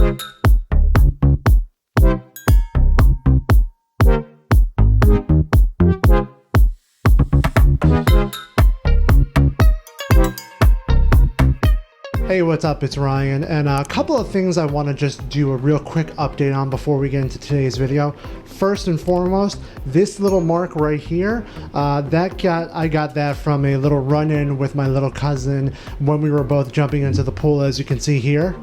Hey, what's up? It's Ryan, and a couple of things I want to just do a real quick update on before we get into today's video. First and foremost, this little mark right here, I got that from a little run-in with my little cousin when we were both jumping into the pool, as you can see here.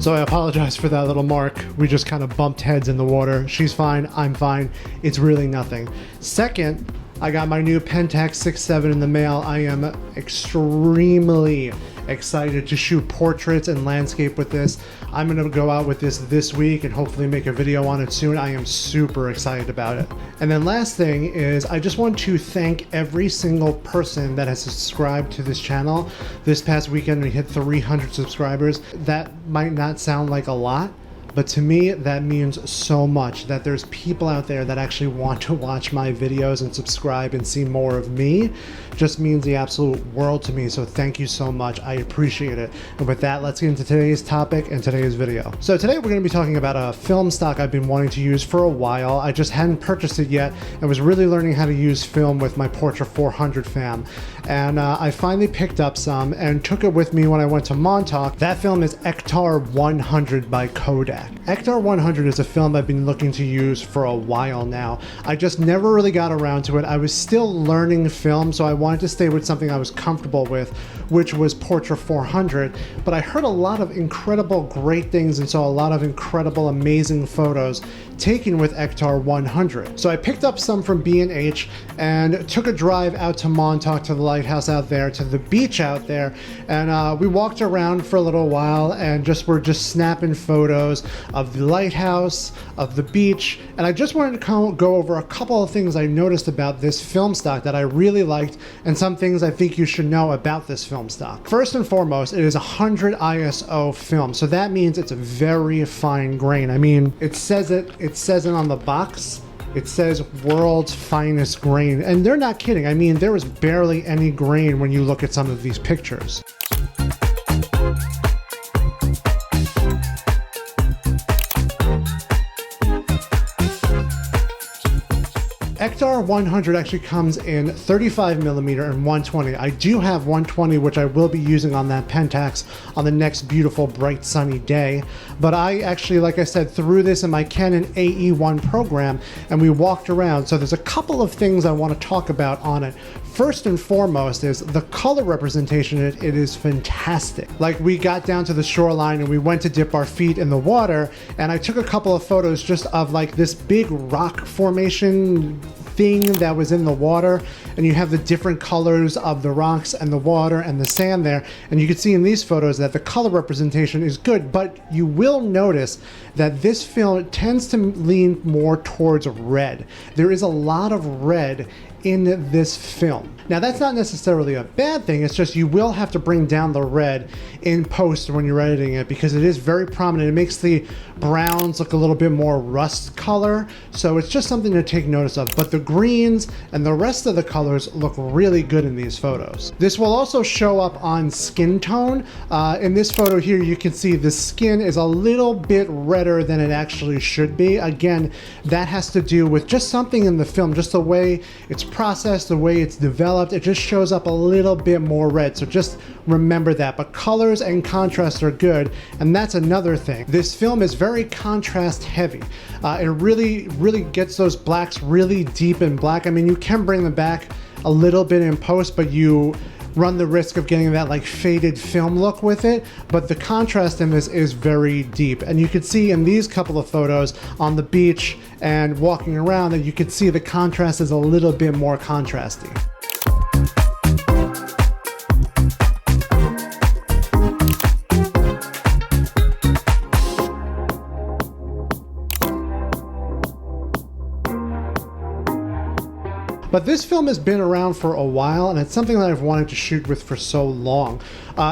So I apologize for that little mark. We just kind of bumped heads in the water. She's fine, I'm fine. It's really nothing. Second, I got my new Pentax 6.7 in the mail. I am extremely excited to shoot portraits and landscape with this. I'm gonna go out with this week and hopefully make a video on it soon. I am super excited about it. And then last thing is, I just want to thank every single person that has subscribed to this channel. This past weekend we hit 300 subscribers. That might not sound like a lot, but to me, that means so much, that there's people out there that actually want to watch my videos and subscribe and see more of me. Just means the absolute world to me. So thank you so much. I appreciate it. And with that, let's get into today's topic and today's video. So today we're going to be talking about a film stock I've been wanting to use for a while. I just hadn't purchased it yet and was really learning how to use film with my Portra 400 fam. And I finally picked up some and took it with me when I went to Montauk. That film is Ektar 100 by Kodak. Ektar 100 is a film I've been looking to use for a while now. I just never really got around to it. I was still learning film, so I wanted to stay with something I was comfortable with, which was Portra 400. But I heard a lot of incredible, great things and saw a lot of incredible, amazing photos taken with Ektar 100. So I picked up some from B&H and took a drive out to Montauk, to the lighthouse out there, to the beach out there, and we walked around for a little while and were just snapping photos of the lighthouse, of the beach, and I just wanted to go over a couple of things I noticed about this film stock that I really liked, and some things I think you should know about this film stock. First and foremost, it is 100 ISO film, so that means it's a very fine grain. I mean, it says it on the box. It says world's finest grain, and they're not kidding. I mean, there was barely any grain when you look at some of these pictures. Ektar 100 actually comes in 35mm and 120. I do have 120, which I will be using on that Pentax on the next beautiful, bright, sunny day. But I actually, like I said, threw this in my Canon AE1 program and we walked around. So there's a couple of things I want to talk about on it. First and foremost is the color representation. It is fantastic. Like, we got down to the shoreline and we went to dip our feet in the water, and I took a couple of photos just of like this big rock formation thing that was in the water, and you have the different colors of the rocks and the water and the sand there, and you can see in these photos that the color representation is good, but you will notice that this film tends to lean more towards red. There is a lot of red in this film. Now, that's not necessarily a bad thing, it's just you will have to bring down the red in post when you're editing it, because it is very prominent. It makes the browns look a little bit more rust color, so it's just something to take notice of. But the greens and the rest of the colors look really good in these photos. This will also show up on skin tone. In this photo here, you can see the skin is a little bit redder than it actually should be. Again, that has to do with just something in the film, just the way it's processed, the way it's developed. It just shows up a little bit more red, so just remember that. But colors and contrast are good, and that's another thing. This film is very contrast heavy. It really gets those blacks really deep in black. I mean, you can bring them back a little bit in post, but you run the risk of getting that like faded film look with it. But the contrast in this is very deep, and you can see in these couple of photos on the beach and walking around that you can see the contrast is a little bit more contrasty. But this film has been around for a while, and it's something that I've wanted to shoot with for so long.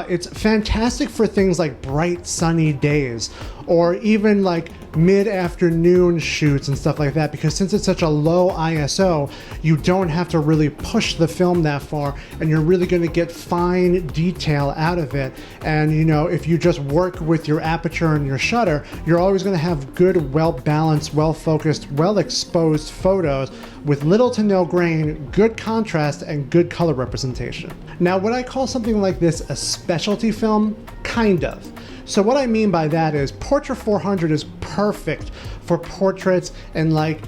It's fantastic for things like bright sunny days, or even like mid-afternoon shoots and stuff like that, because since it's such a low ISO, you don't have to really push the film that far, and you're really going to get fine detail out of it. And you know, if you just work with your aperture and your shutter, you're always going to have good, well-balanced, well-focused, well-exposed photos with little to no grain, good contrast, and good color representation. Now, would I call something like this a specialty film? Kind of. So what I mean by that is Portra 400 is perfect for portraits and like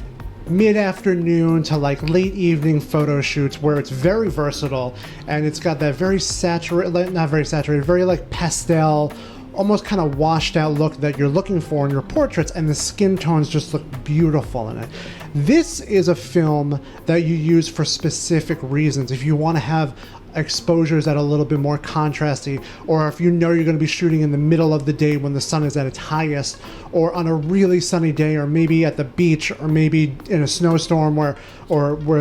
mid-afternoon to like late evening photo shoots, where it's very versatile and it's got that very saturated, not very saturated, very like pastel, almost kind of washed out look that you're looking for in your portraits, and the skin tones just look beautiful in it. This is a film that you use for specific reasons. If you want to have exposures that are a little bit more contrasty, or if you know you're going to be shooting in the middle of the day when the sun is at its highest, or on a really sunny day, or maybe at the beach, or maybe in a snowstorm where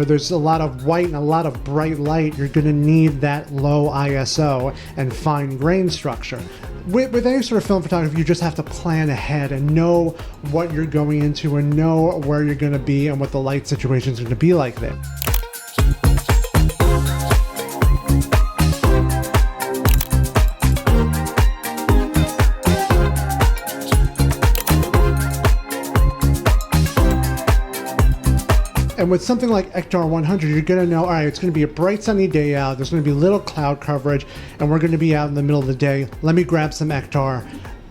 there's a lot of white and a lot of bright light, you're going to need that low ISO and fine grain structure. With any sort of film photography, you just have to plan ahead and know what you're going into and know where you're going to be and what the light situation is going to be like there. And with something like Ektar 100, you're going to know, all right, it's going to be a bright sunny day out, there's going to be little cloud coverage, and we're going to be out in the middle of the day. Let me grab some Ektar.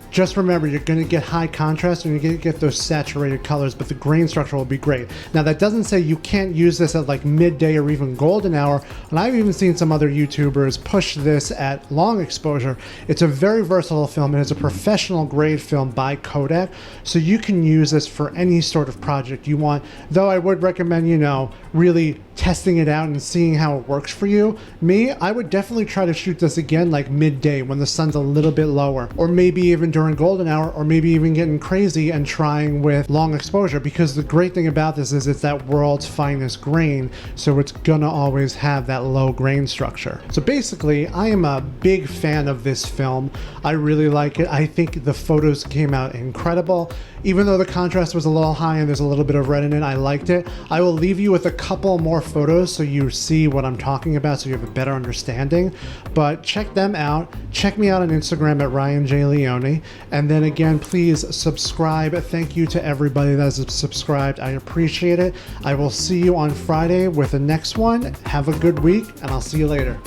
Just remember, you're going to get high contrast and you're going to get those saturated colors, but the grain structure will be great. Now, that doesn't say you can't use this at like midday or even golden hour, and I've even seen some other YouTubers push this at long exposure. It's a very versatile film, and it's a professional grade film by Kodak, so you can use this for any sort of project you want, though I would recommend, you know, really testing it out and seeing how it works for you. Me, I would definitely try to shoot this again like midday when the sun's a little bit lower, or maybe even during golden hour, or maybe even getting crazy and trying with long exposure, because the great thing about this is it's that world's finest grain, so it's gonna always have that low grain structure. So basically, I am a big fan of this film. I really like it. I think the photos came out incredible. Even though the contrast was a little high and there's a little bit of red in it, I liked it. I will leave you with a couple more photos so you see what I'm talking about, so you have a better understanding. But check them out. Check me out on Instagram at Ryan J. Leone. And then again, please subscribe. Thank you to everybody that has subscribed. I appreciate it. I will see you on Friday with the next one. Have a good week, and I'll see you later.